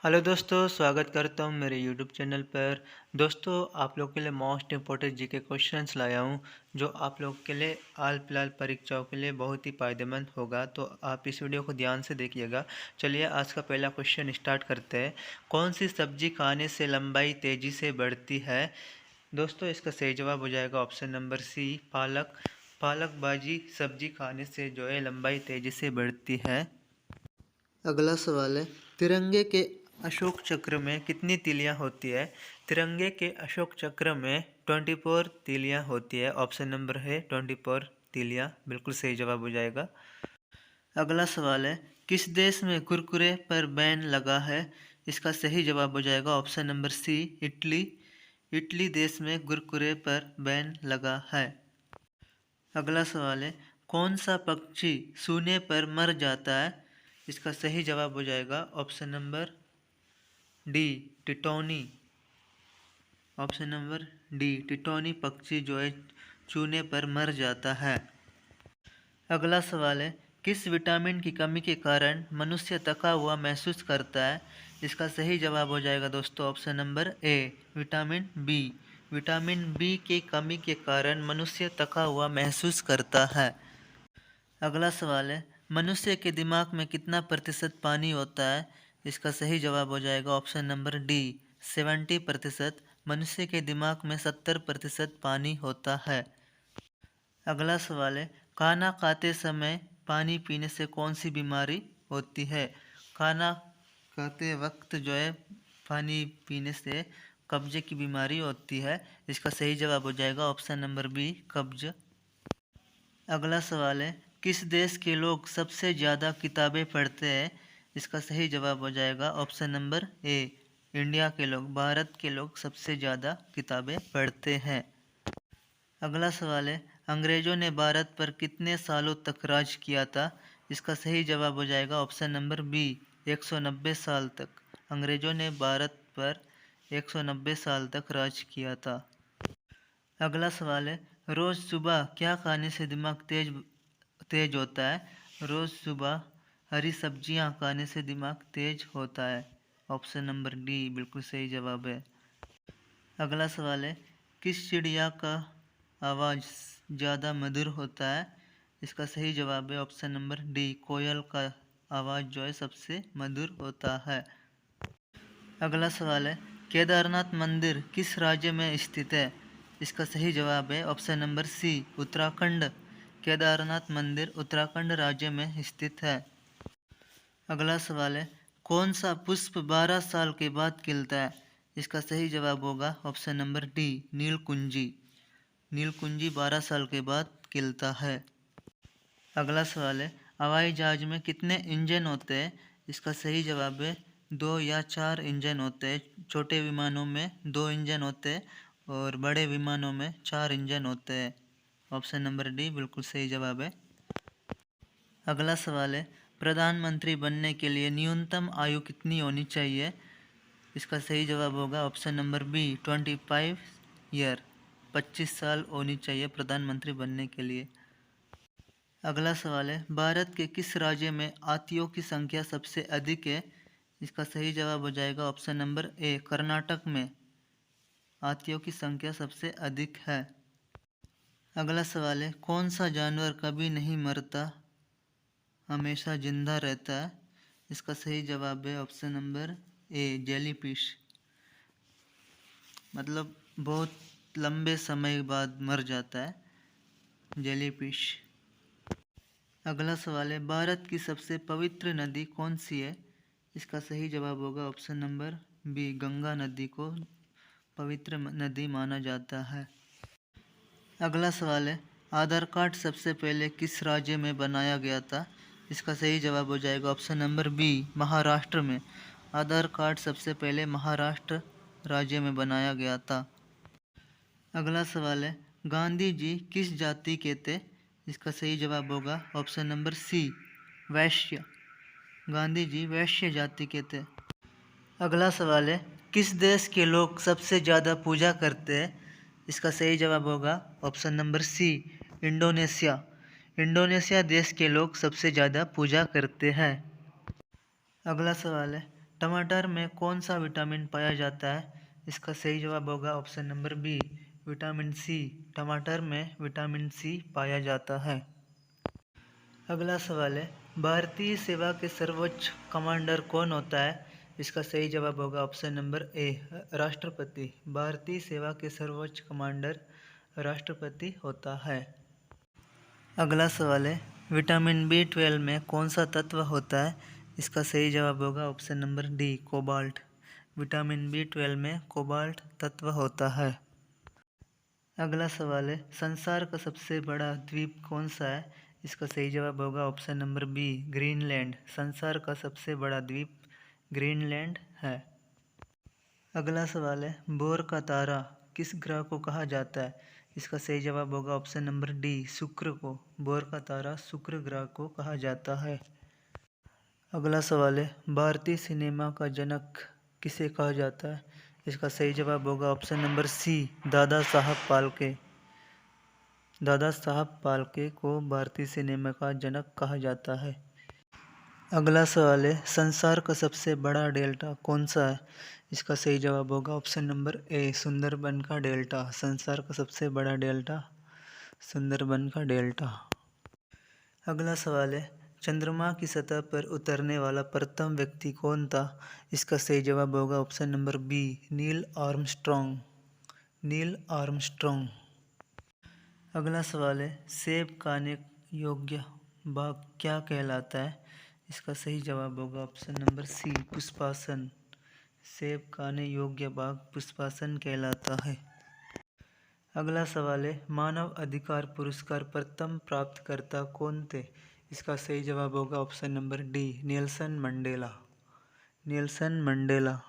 Hello दोस्तों, स्वागत करता हूँ मेरे यूट्यूब चैनल पर। दोस्तों, आप लोग के लिए मोस्ट इम्पोर्टेंट जीके क्वेश्चंस लाया हूँ जो आप लोग के लिए हाल फिलहाल परीक्षाओं के लिए बहुत ही फ़ायदेमंद होगा। तो आप इस वीडियो को ध्यान से देखिएगा। चलिए आज का पहला क्वेश्चन स्टार्ट करते हैं। कौन सी सब्जी खाने से लंबाई तेज़ी से बढ़ती है? दोस्तों, इसका सही जवाब हो जाएगा ऑप्शन नंबर सी, पालक। पालक भाजी सब्जी खाने से जो है लंबाई तेज़ी से बढ़ती है। अगला सवाल है, तिरंगे के अशोक चक्र में कितनी तीलियां होती है? तिरंगे के अशोक चक्र में 24 तीलियां होती है। ऑप्शन नंबर है 24 तीलियां, बिल्कुल सही जवाब हो जाएगा। अगला सवाल है, किस देश में कुरकुरे पर बैन लगा है? इसका सही जवाब हो जाएगा option number C, Italy. Italy देश में कुरकुरे पर बैन लगा है। अगला सवाल है, कौन सा पक्षी सूने पर मर जाता है? इसका सही जवाब हो जाएगा ऑप्शन नंबर डी, टिटौनी। ऑप्शन नंबर डी, टिटौनी पक्षी जो है चूने पर मर जाता है। अगला सवाल है, किस विटामिन की कमी के कारण मनुष्य थका हुआ महसूस करता है? इसका सही जवाब हो जाएगा दोस्तों option number A, vitamin B. Vitamin B की कमी के कारण मनुष्य थका हुआ महसूस करता है। अगला सवाल है, मनुष्य के दिमाग में कितना प्रतिशत पानी होता है? इसका सही जवाब हो जाएगा ऑप्शन नंबर डी, 70%। मनुष्य के दिमाग में 70% पानी होता है। अगला सवाल है, खाना खाते समय पानी पीने से कौन सी बीमारी होती है? खाना खाते वक्त जो है पानी पीने से कब्ज की बीमारी होती है। इसका सही जवाब हो जाएगा ऑप्शन नंबर बी, कब्ज। अगला सवाल है, किस देश के लोग सबसे ज़्यादा किताबें पढ़ते हैं? इसका सही जवाब हो जाएगा ऑप्शन नंबर ए, इंडिया के लोग, भारत के लोग सबसे ज़्यादा किताबें पढ़ते हैं। अगला सवाल है, अंग्रेज़ों ने भारत पर कितने सालों तक राज किया था? इसका सही जवाब हो जाएगा ऑप्शन नंबर बी, 190 साल तक। अंग्रेज़ों ने भारत पर 190 साल तक राज किया था। अगला सवाल है, रोज़ सुबह क्या खाने से दिमाग तेज होता है? रोज़ सुबह हरी सब्जियां खाने से दिमाग तेज होता है। ऑप्शन नंबर डी बिल्कुल सही जवाब है। अगला सवाल है, किस चिड़िया का आवाज़ ज़्यादा मधुर होता है? इसका सही जवाब है ऑप्शन नंबर डी, कोयल का आवाज़ जो है सबसे मधुर होता है। अगला सवाल है, केदारनाथ मंदिर किस राज्य में स्थित है? इसका सही जवाब है option number C, Uttarakhand. Kedarnath मंदिर उत्तराखंड राज्य में स्थित है। अगला सवाल है, कौन सा पुष्प 12 साल के बाद खिलता है? इसका सही जवाब होगा ऑप्शन नंबर डी, नीलकुंजी। नीलकुंजी 12 साल के बाद खिलता है। अगला सवाल है, हवाई जहाज में कितने इंजन होते हैं? इसका सही जवाब है 2 या 4 इंजन होते हैं। छोटे विमानों में 2 इंजन होते हैं और बड़े विमानों में 4 इंजन होते हैं। ऑप्शन नंबर डी बिल्कुल सही जवाब है। अगला सवाल है, प्रधानमंत्री बनने के लिए न्यूनतम आयु कितनी होनी चाहिए? इसका सही जवाब होगा ऑप्शन नंबर बी, 25 ईयर। 25 साल होनी चाहिए प्रधानमंत्री बनने के लिए। अगला सवाल है, भारत के किस राज्य में हाथियों की संख्या सबसे अधिक है? इसका सही जवाब हो जाएगा ऑप्शन नंबर ए, कर्नाटक में हाथियों की संख्या सबसे अधिक है। अगला सवाल है, कौन सा जानवर कभी नहीं मरता, हमेशा जिंदा रहता है? इसका सही जवाब है ऑप्शन नंबर ए, जेलीफिश। मतलब बहुत लंबे समय बाद मर जाता है जेलीफिश। अगला सवाल है, भारत की सबसे पवित्र नदी कौन सी है? इसका सही जवाब होगा ऑप्शन नंबर बी, गंगा नदी को पवित्र नदी माना जाता है। अगला सवाल है, आधार कार्ड सबसे पहले किस राज्य में बनाया गया था? इसका सही जवाब हो जाएगा ऑप्शन नंबर बी, महाराष्ट्र में। आधार कार्ड सबसे पहले महाराष्ट्र राज्य में बनाया गया था। अगला सवाल है, गांधी जी किस जाति के थे? इसका सही जवाब होगा ऑप्शन नंबर सी, वैश्य। गांधी जी वैश्य जाति के थे। अगला सवाल है, किस देश के लोग सबसे ज़्यादा पूजा करते हैं? इसका सही जवाब होगा option number C, Indonesia. Indonesia देश के लोग सबसे ज़्यादा पूजा करते हैं। अगला सवाल है, टमाटर में कौन सा विटामिन पाया जाता है? इसका सही जवाब होगा option number B, vitamin C. टमाटर में विटामिन सी पाया जाता है। अगला सवाल है, भारतीय सेवा के सर्वोच्च कमांडर कौन होता है? इसका सही जवाब होगा ऑप्शन नंबर ए, राष्ट्रपति। भारतीय सेवा के सर्वोच्च कमांडर राष्ट्रपति होता है। अगला सवाल है, विटामिन B12 में कौन सा तत्व होता है? इसका सही जवाब होगा option number D, cobalt. Vitamin B12 में कोबाल्ट तत्व होता है। अगला सवाल है, संसार का सबसे बड़ा द्वीप कौन सा है? इसका सही जवाब होगा ऑप्शन नंबर बी, ग्रीनलैंड। संसार का सबसे बड़ा द्वीप ग्रीनलैंड है। अगला सवाल है, बोर का तारा किस ग्रह को कहा जाता है? इसका सही जवाब होगा ऑप्शन नंबर डी, शुक्र को। बोर का तारा शुक्र ग्रह को कहा जाता है। अगला सवाल है, भारतीय सिनेमा का जनक किसे कहा जाता है? इसका सही जवाब होगा ऑप्शन नंबर सी, दादा साहब फाल्के। दादा साहब फाल्के को भारतीय सिनेमा का जनक कहा जाता है। अगला सवाल है, संसार का सबसे बड़ा डेल्टा कौन सा है? इसका सही जवाब होगा ऑप्शन नंबर ए, सुंदरबन का डेल्टा। संसार का सबसे बड़ा डेल्टा सुंदरबन का डेल्टा। अगला सवाल है, चंद्रमा की सतह पर उतरने वाला प्रथम व्यक्ति कौन था? इसका सही जवाब होगा option number B, Neil Armstrong. Neil Armstrong. अगला सवाल है, सेब खाने योग्य बाग क्या कहलाता है? इसका सही जवाब होगा ऑप्शन नंबर सी, पुष्पासन। सेब खाने योग्य बाग पुष्पासन कहलाता है। अगला सवाल है, मानव अधिकार पुरस्कार प्रथम प्राप्तकर्ता कौन थे? इसका सही जवाब होगा option number D, Nelson Mandela. Nelson Mandela.